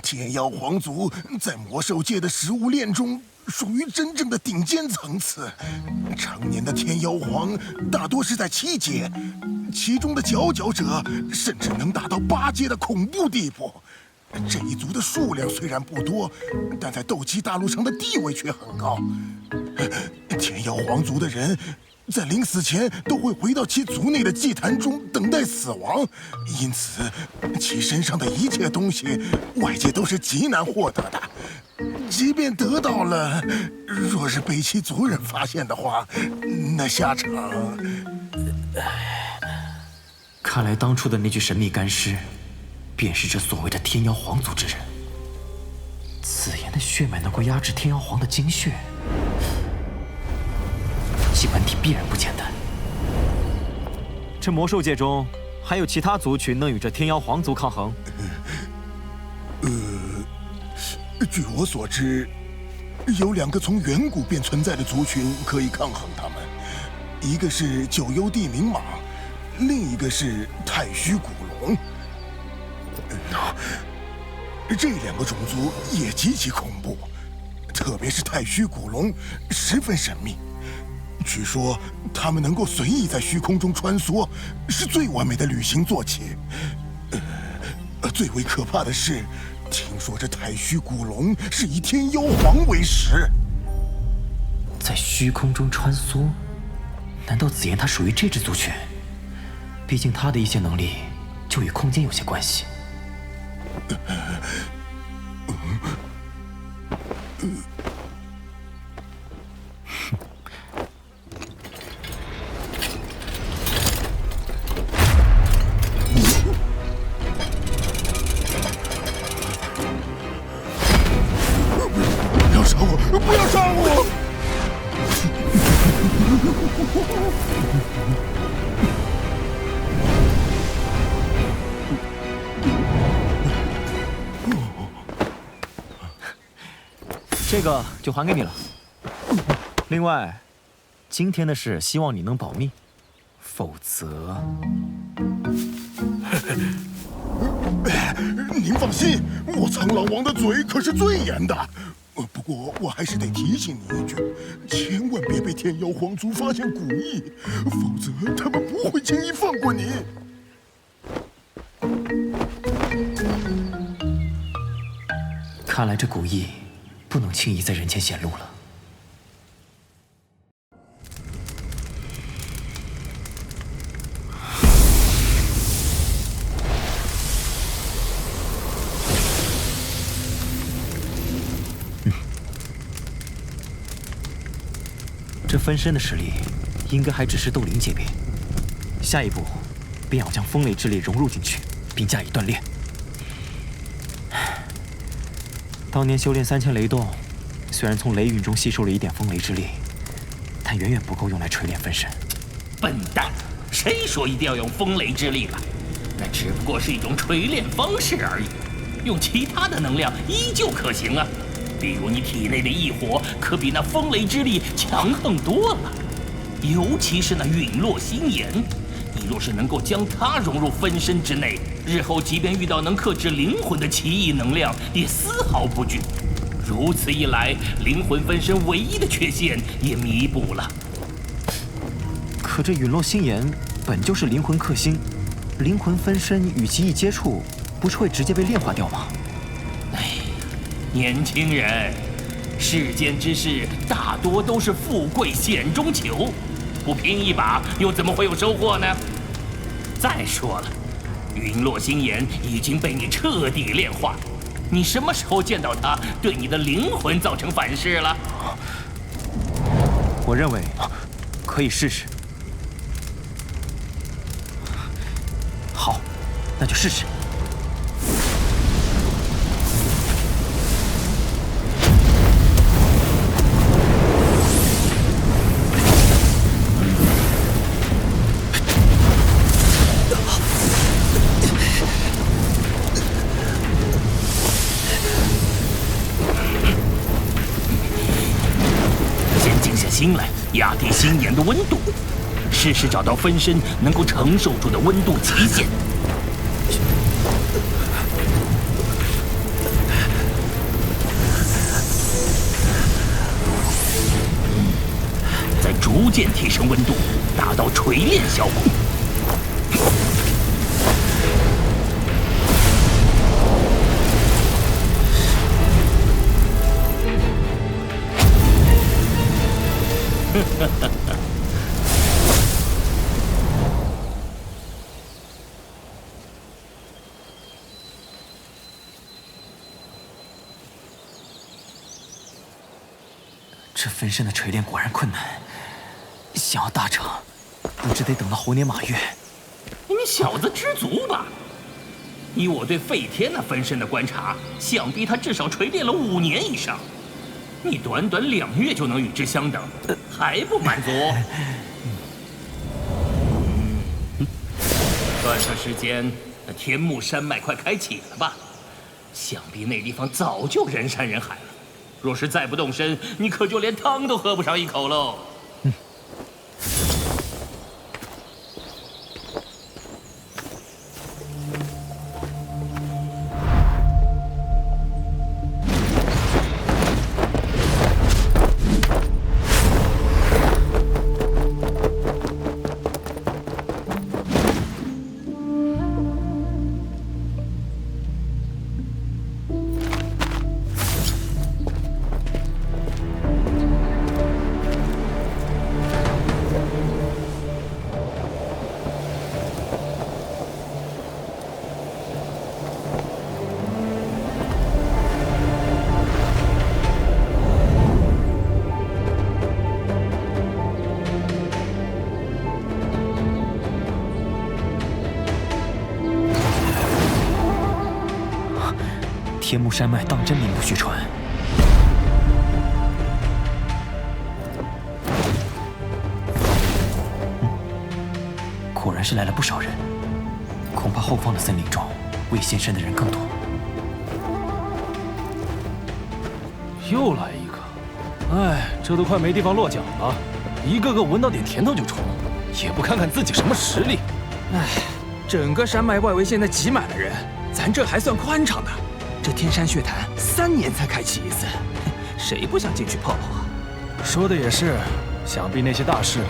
天妖皇族在魔兽界的食物链中属于真正的顶尖层次。常年的天妖皇大多是在7阶，其中的佼佼者甚至能达到8阶的恐怖地步。这一族的数量虽然不多，但在斗鸡大陆上的地位却很高。天妖皇族的人在临死前都会回到其族内的祭坛中等待死亡，因此其身上的一切东西外界都是极难获得的。即便得到了，若是被其族人发现的话，那下场……看来当初的那具神秘干尸，便是这所谓的天妖皇族之人。紫妍的血脉能够压制天妖皇的精血，其本体必然不简单。这魔兽界中，还有其他族群能与这天妖皇族抗衡？据我所知，有2个从远古便存在的族群可以抗衡他们，一个是九幽地冥蟒，另一个是太虚古龙。这2个种族也极其恐怖，特别是太虚古龙，十分神秘。据说他们能够随意在虚空中穿梭，是最完美的旅行坐骑。最为可怕的是，听说这太虚古龙是以天妖皇为食，在虚空中穿梭。难道紫妍她属于这支族群？毕竟她的一些能力就与空间有些关系。不要杀我！不要杀我！这个就还给你了。另外，今天的事希望你能保密，否则……您放心，我苍狼王的嘴可是最严的。不过我还是得提醒你一句，千万别被天妖皇族发现古意，否则他们不会轻易放过你。看来这古意不能轻易在人前显露了。这分身的实力应该还只是斗灵级别，下一步便要将风雷之力融入进去，并加以锻炼。当年修炼3000雷动，虽然从雷云中吸收了一点风雷之力，但远远不够用来锤炼分身。笨蛋，谁说一定要用风雷之力了？那只不过是一种锤炼方式而已，用其他的能量依旧可行啊。比如你体内的异火，可比那风雷之力强横多了。尤其是那陨落心炎，你若是能够将它融入分身之内，日后即便遇到能克制灵魂的奇异能量，也丝毫不惧。如此一来，灵魂分身唯一的缺陷也弥补了。可这陨落心炎本就是灵魂克星，灵魂分身与其一接触，不是会直接被炼化掉吗？年轻人，世间之事大多都是富贵险中求，不拼一把又怎么会有收获呢？再说了，陨落心炎已经被你彻底炼化，你什么时候见到它对你的灵魂造成反噬了？我认为可以试试。好，那就试试。心来压低心炎的温度，试试找到分身能够承受住的温度极限。渐提升温度，达到锤炼效果。这分身的锤炼果然困难，想要大成，不知得等到猴年马月。你小子知足吧！以我对费天那分身的观察，想必他至少锤炼了5年以上。你短短2月就能与之相等，还不满足？算算时间，那天目山脉快开启了吧？想必那地方早就人山人海了。若是再不动身，你可就连汤都喝不上一口喽。天目山脉当真名不虚传。果然是来了不少人，恐怕后方的森林中未现身的人更多。又来一个，哎，这都快没地方落脚了，一个个闻到点甜头就冲，也不看看自己什么实力。哎，整个山脉外围现在挤满了人，咱这还算宽敞的。这天山血潭3年才开启一次，谁不想进去泡泡啊？说的也是，想必那些大势力。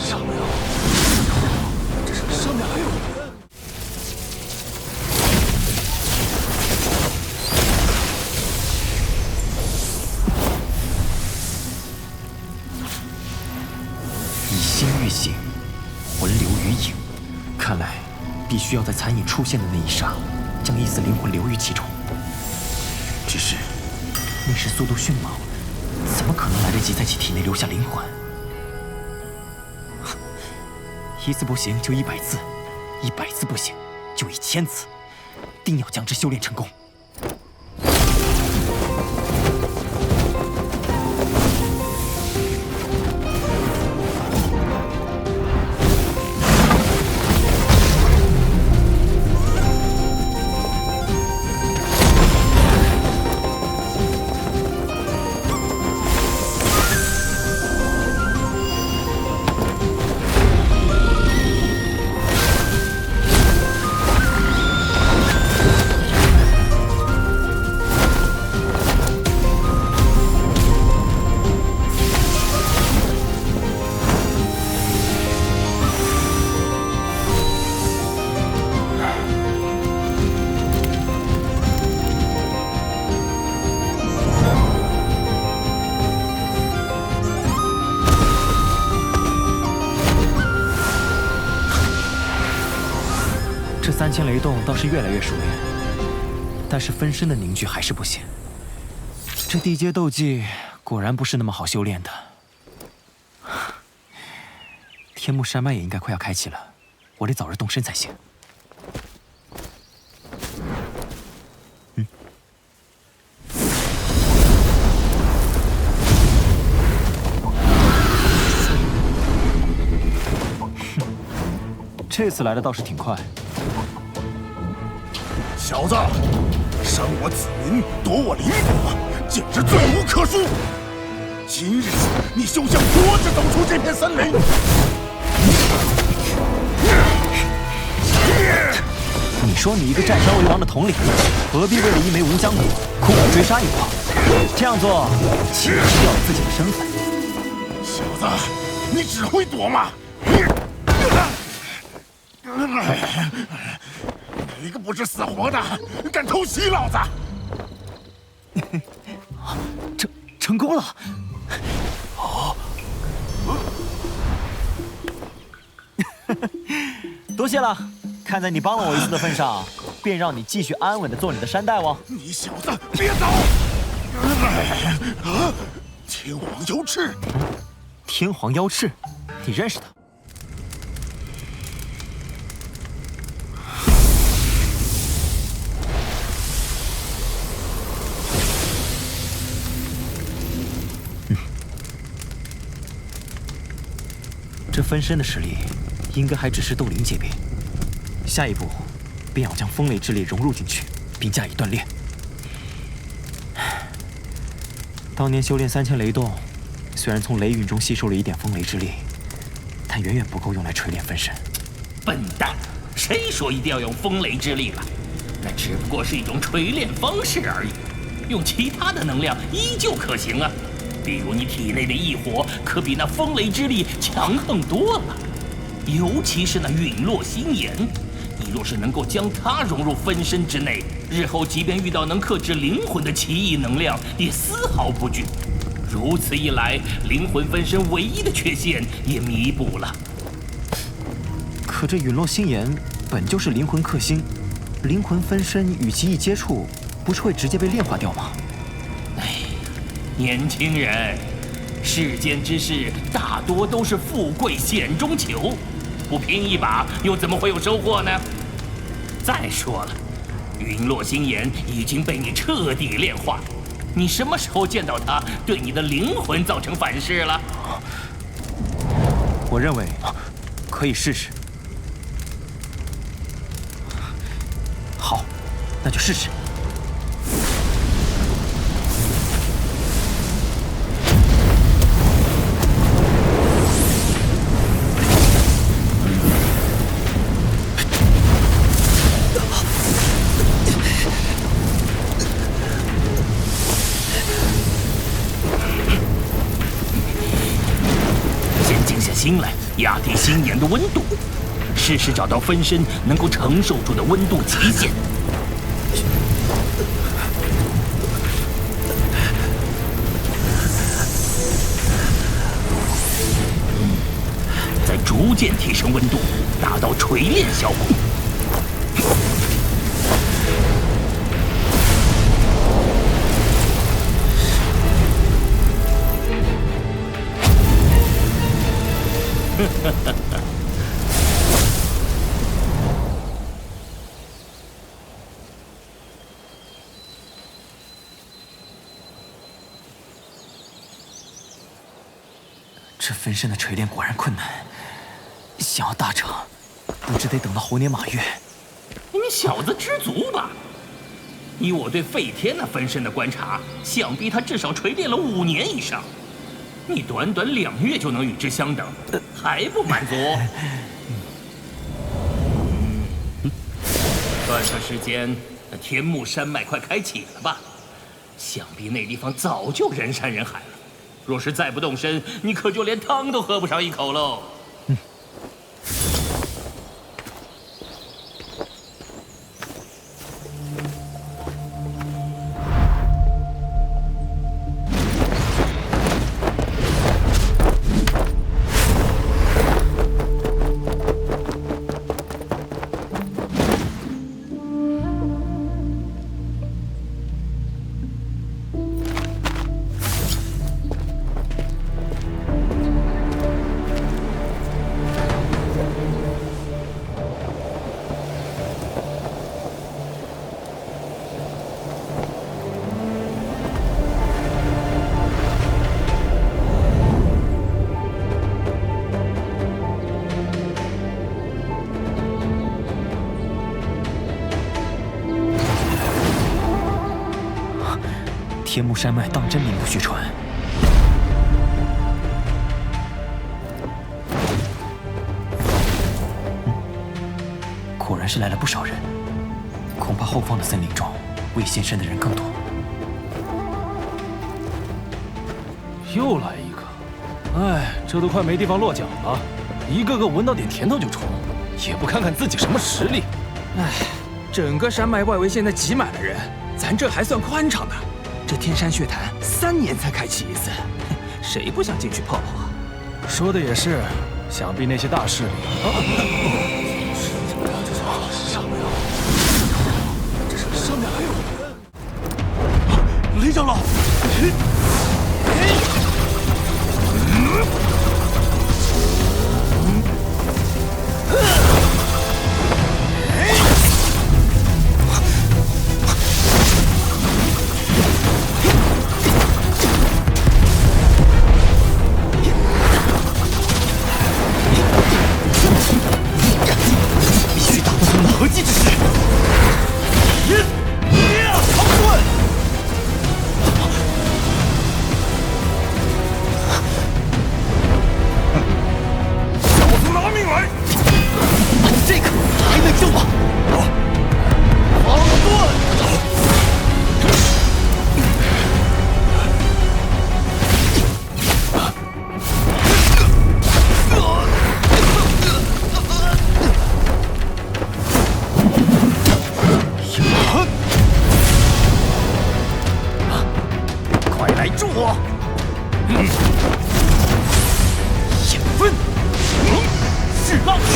上面还有人。以心御形，魂流于影，看来必须要在残影出现的那一刹，将一丝灵魂留于其中。只是那时速度迅猛，怎么可能来得及在其体内留下灵魂？1次不行就100次，100次不行就1000次，定要将之修炼成功。这3000雷动倒是越来越熟练，但是分身的凝聚还是不行。这地阶斗技果然不是那么好修炼的。天目山脉也应该快要开启了，我得早日动身才行。这次来的倒是挺快。小子，伤我子民，夺我灵果，简直罪无可恕！今日你休想活着走出这片森林！你说你一个占山为王的统领，何必为了一枚无浆果，苦苦追杀一我？这样做岂不是掉了自己的身份？小子，你只会躲吗？哪个不知死活的敢偷袭老子？成功了！多谢了，看在你帮了我一次的份上，便让你继续安稳地做你的山大王。你小子别走！天皇妖翅，天皇妖翅，你认识他？这分身的实力，应该还只是斗灵级别。下一步，便要将风雷之力融入进去，并加以锻炼。当年修炼3000雷动，虽然从雷陨中吸收了一点风雷之力，但远远不够用来锤炼分身。笨蛋，谁说一定要用风雷之力了？那只不过是一种锤炼方式而已，用其他的能量依旧可行啊。比如你体内的异火，可比那风雷之力强横多了。尤其是那陨落心炎，你若是能够将它融入分身之内，日后即便遇到能克制灵魂的奇异能量，也丝毫不惧。如此一来，灵魂分身唯一的缺陷也弥补了。可这陨落心炎本就是灵魂克星，灵魂分身与其一接触，不是会直接被炼化掉吗？年轻人，世间之事大多都是富贵险中求，不拼一把又怎么会有收获呢？再说了，陨落心炎已经被你彻底炼化，你什么时候见到它对你的灵魂造成反噬了？我认为可以试试。好，那就试试。心来，压低心炎的温度，试试找到分身能够承受住的温度极限。再逐渐提升温度，达到锤炼效果。这分身的锤炼果然困难，想要大成，不知得等到猴年马月。你小子知足吧！以我对费天那分身的观察，想必他至少锤炼了5年以上。你短短2月就能与之相等，还不满足？算算时间，那天幕山脉快开启了吧？想必那地方早就人山人海了。若是再不动身，你可就连汤都喝不上一口喽。天幕山脉当真名不虚传。果然是来了不少人，恐怕后方的森林中未现身的人更多。又来一个，哎，这都快没地方落脚了，一个个闻到点甜头就冲，也不看看自己什么实力。哎，整个山脉外围现在挤满了人，咱这还算宽敞的。这天山血潭3年才开启一次，谁不想进去泡泡啊？说的也是，想必那些大势力。上面还有人！雷长老，必须打破他们的合击之势。这个还能救吗？王盾！快来助我！引分，是浪拳。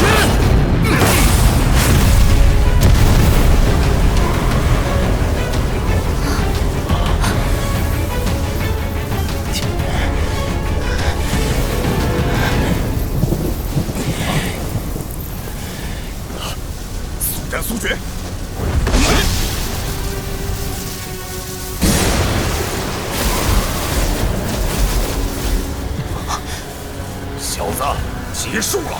速战速决！小子，结束了！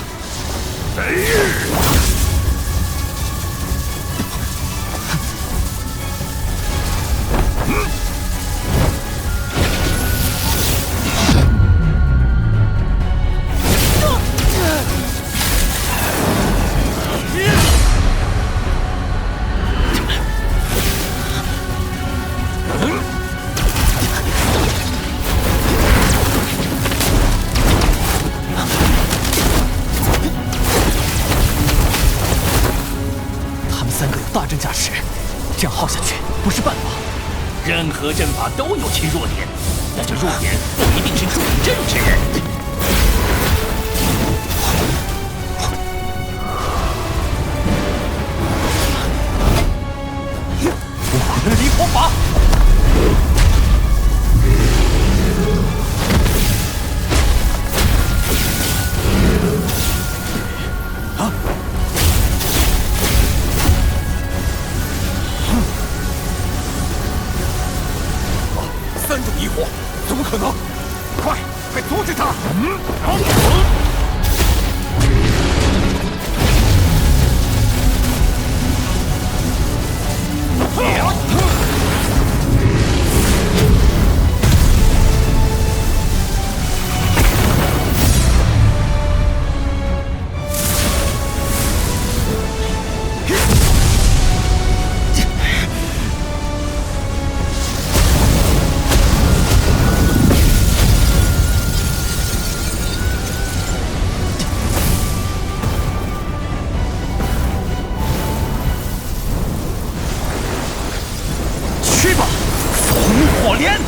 雷日！大阵加持，这样耗下去不是办法。任何阵法都有其弱点，但这弱点不一定是助阵之人。我的离火法。3种异火，怎么可能？快阻止他！去吧，红火莲！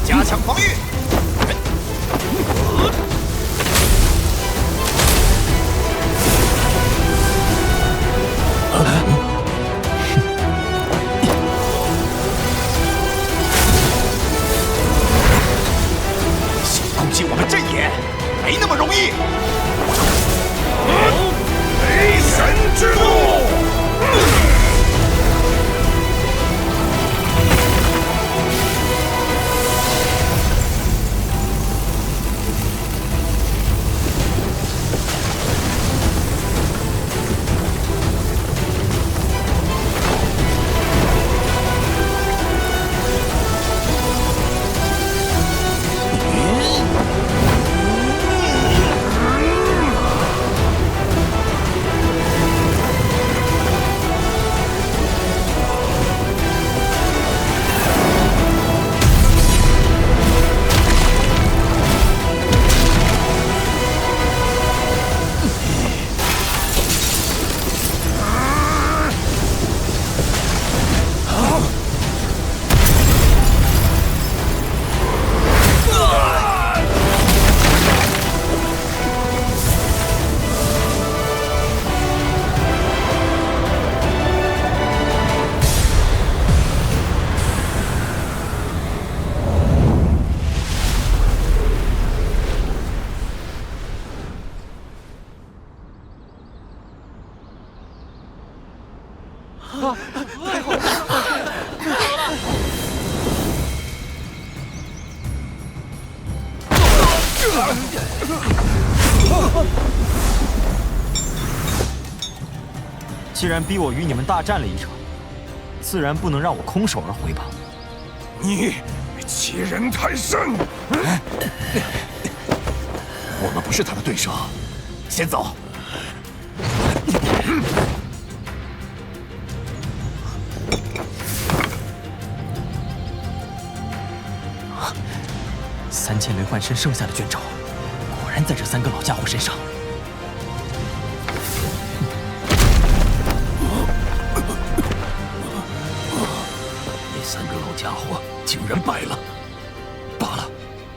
加强防御。想攻击我们阵野，没那么容易。雷神之怒！既然逼我与你们大战了一场，自然不能让我空手而回吧？你欺人太甚！我们不是他的对手，先走。3000雷幻身剩下的卷轴，果然在这3个老家伙身上。那3个老家伙竟然败了，罢了，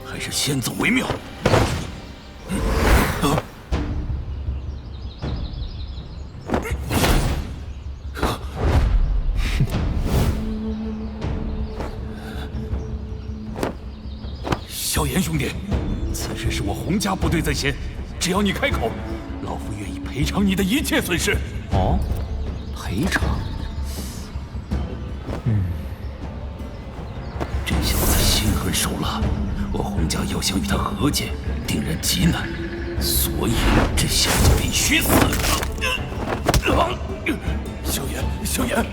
还是先走为妙。萧炎兄弟，此事是我洪家部队在先，只要你开口，老夫愿意赔偿你的一切损失。哦，赔偿？这小子心狠手辣，我洪家要想与他和解，定然极难，所以这小子必须死。萧炎，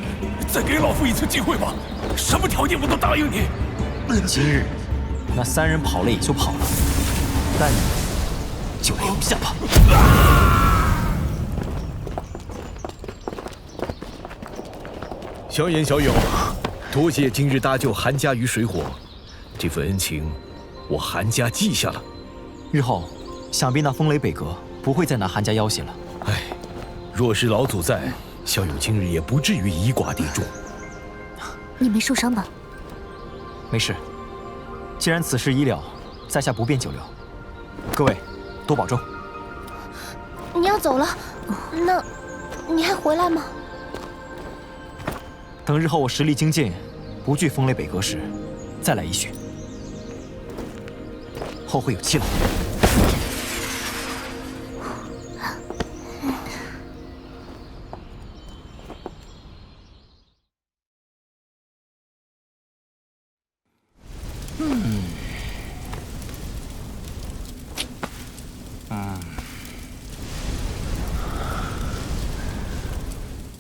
再给老夫一次机会吧，什么条件我都答应你。今日那3人跑了也就跑了，但你就留下吧。萧炎小友，多谢今日搭救韩家于水火，这份恩情我韩家记下了。日后想必那风雷北阁不会再拿韩家要挟了。唉，若是老祖在，小友今日也不至于以寡敌众。你没受伤吧？没事。既然此事已了，在下不便久留。各位，多保重。你要走了，那你还回来吗？等日后我实力精进，不惧风雷北阁时，再来一叙。后会有期了。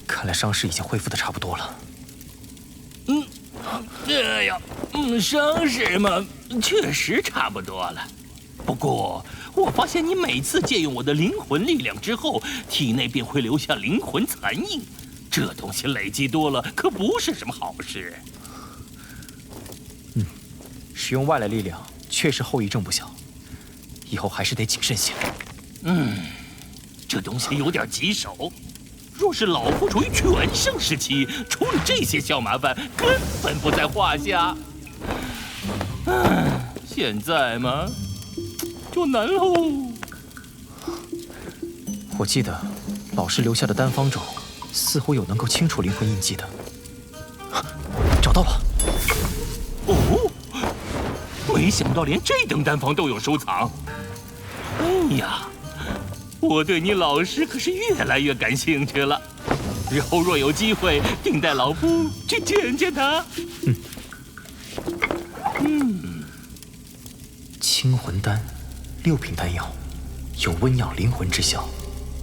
看来伤势已经恢复的差不多了。哎呀，伤势嘛，确实差不多了。不过，我发现你每次借用我的灵魂力量之后，体内便会留下灵魂残印，这东西累积多了，可不是什么好事。使用外来力量确实后遗症不小，以后还是得谨慎些。这东西有点棘手。若是老夫处于全盛时期，处理这些小麻烦根本不在话下。现在嘛，就难喽。我记得老师留下的丹方咒，似乎有能够清除灵魂印记的。找到了！哦，没想到连这等丹方都有收藏。哎呀！我对你老师可是越来越感兴趣了，日后若有机会，定带老夫去见见他。清魂丹，6品丹药，有温养灵魂之效，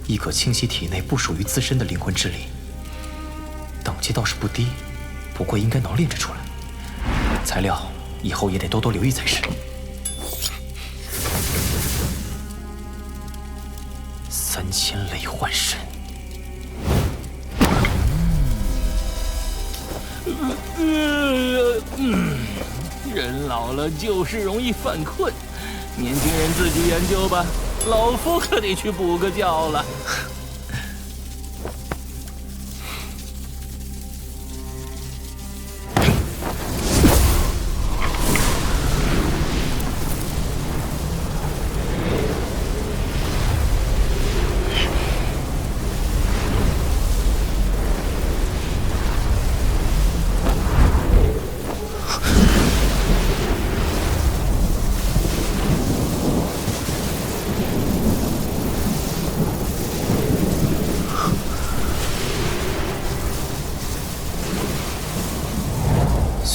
亦可清洗体内不属于自身的灵魂之力。等级倒是不低，不过应该能炼制出来。材料以后也得多多留意才是。3000雷幻身。人老了就是容易犯困，年轻人自己研究吧，老夫可得去补个觉了。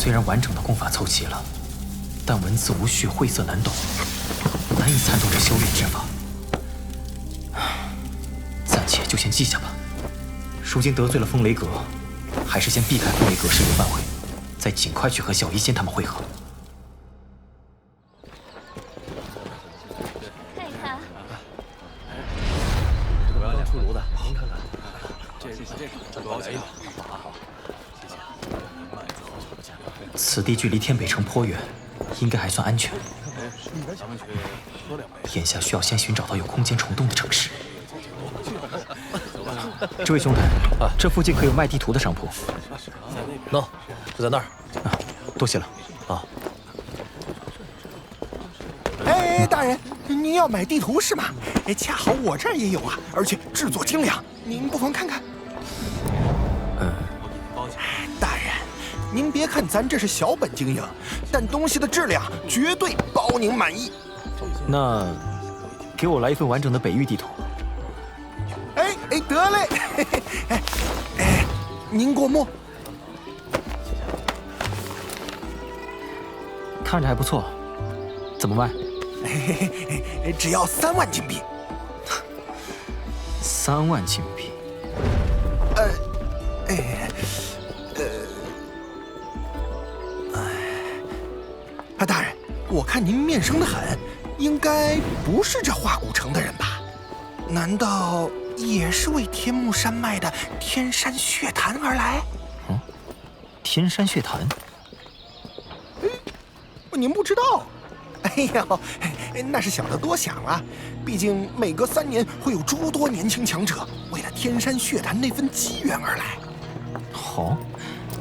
虽然完整的功法凑齐了，但文字无序，晦涩难懂，难以参透这修炼之法。暂且就先记下吧。如今得罪了风雷阁，还是先避开风雷阁势力范围，再尽快去和小医仙他们会合。看一看，这个刚出炉的，您看看。这多少钱？好，谢谢。此地距离天北城颇远，应该还算安全。眼下需要先寻找到有空间虫洞的城市。这位兄台，这附近可有卖地图的商铺？喏，就在那儿。啊，多谢了。啊。哎，大人，您要买地图是吗？哎，恰好我这儿也有啊，而且制作精良，您不妨看看。大人，您别看咱这是小本经营，但东西的质量绝对包您满意。那，给我来一份完整的北域地图。哎，得嘞。您过目。看着还不错，怎么卖？只要3万金币。3万金币。大人，我看您面生得很，应该不是这化古城的人吧？难道也是为天目山脉的天山血潭而来？天山血潭？您不知道？哎呦，那是小的多想了。毕竟每隔3年会有诸多年轻强者为了天山血潭那份机缘而来。好，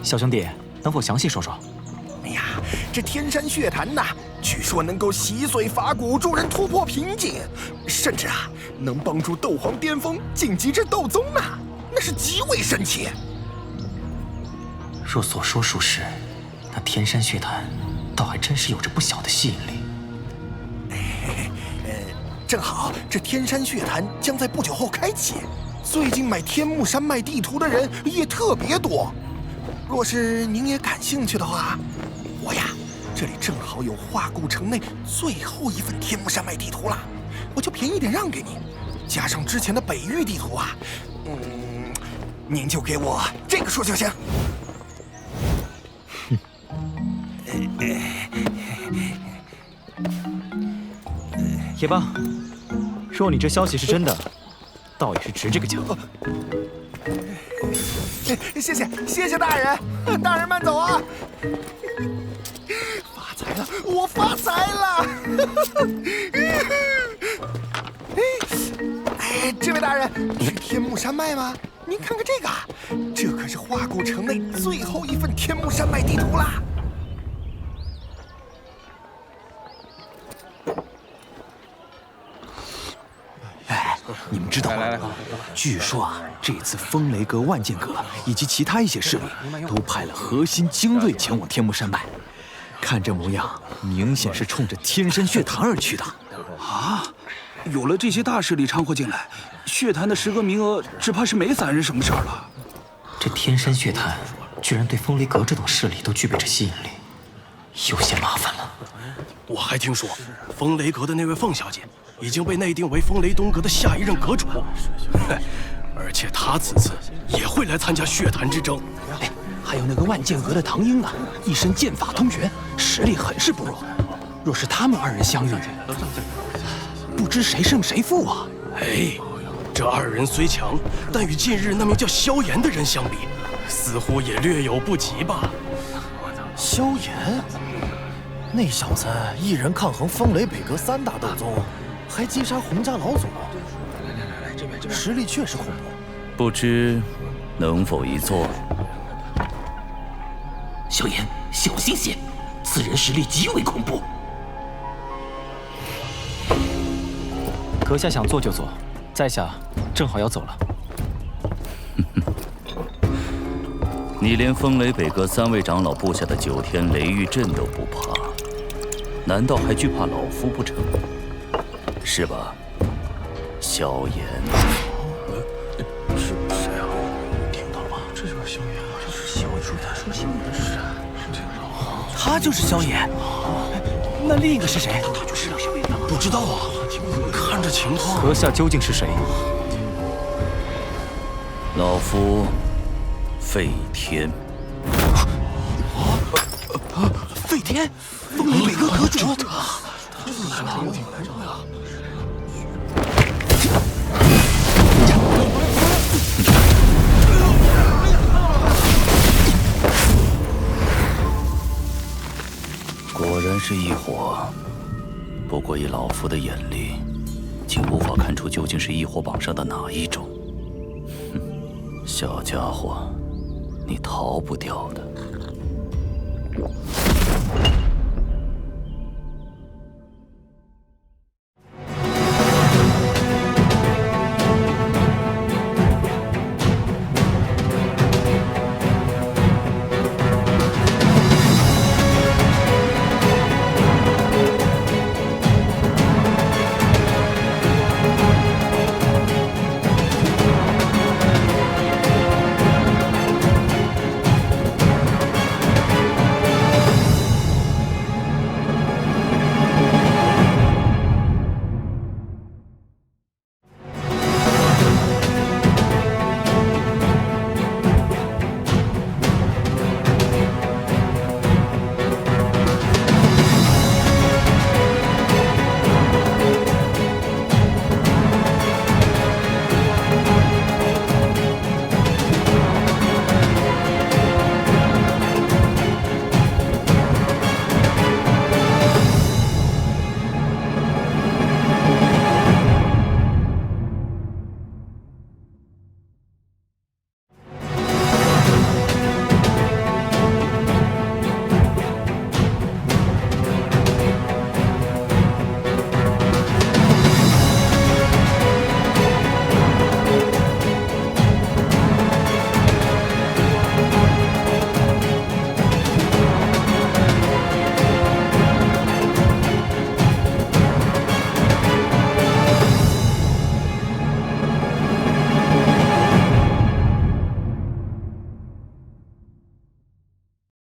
小兄弟，能否详细说说？哎呀，这天山血潭呐，据说能够洗髓伐骨，助人突破瓶颈，甚至啊，能帮助斗皇巅峰晋级至斗宗呢，那是极为神奇。若所说属实，那天山血潭倒还真是有着不小的吸引力。正好这天山血潭将在不久后开启，最近买天目山脉地图的人也特别多。若是您也感兴趣的话，我呀，这里正好有化古城内最后一份天目山脉地图了，我就便宜点让给您，加上之前的北域地图啊，您就给我这个数就行。也罢，若你这消息是真的，倒也是值这个价。谢谢大人，大人慢走啊！发财了，我发财了！这位大人，去天目山脉吗？您看看这个，这可是化古城内最后一份天目山脉地图啦！你们知道吗？据说啊，这次风雷阁、万剑阁以及其他一些势力都派了核心精锐前往天目山脉。看这模样，明显是冲着天山血潭而去的。啊！有了这些大势力掺和进来，血潭的10个名额只怕是没散人什么事儿了。这天山血潭居然对风雷阁这种势力都具备着吸引力，有些麻烦了。我还听说，风雷阁的那位凤小姐已经被内定为风雷东阁的下一任阁主，而且她此次也会来参加血潭之争。哎，还有那个万剑阁的唐英啊，一身剑法通玄，实力很是不弱。若是他们2人相遇，不知谁胜谁负啊！哎，这2人虽强，但与近日那名叫萧炎的人相比，似乎也略有不及吧？萧炎，那小子一人抗衡风雷北阁3大斗宗，还击杀洪家老祖，实力确实恐怖。不知能否一做？萧炎，小心些，此人实力极为恐怖。阁下想做就做，在下正好要走了。你连风雷北阁3位长老布下的9天雷狱阵都不怕，难道还惧怕老夫不成？是吧，萧炎？是谁啊？听到了吗？这就是萧炎啊！这是萧炎，他说萧炎是谁？是这样。他就是萧炎。那另一个是谁？不知道啊，看着情况。阁下究竟是谁？老夫费天。费天，风雷北阁阁主。果然是异火，不过以老夫的眼力，竟无法看出究竟是异火榜上的哪一种。哼，小家伙，你逃不掉的。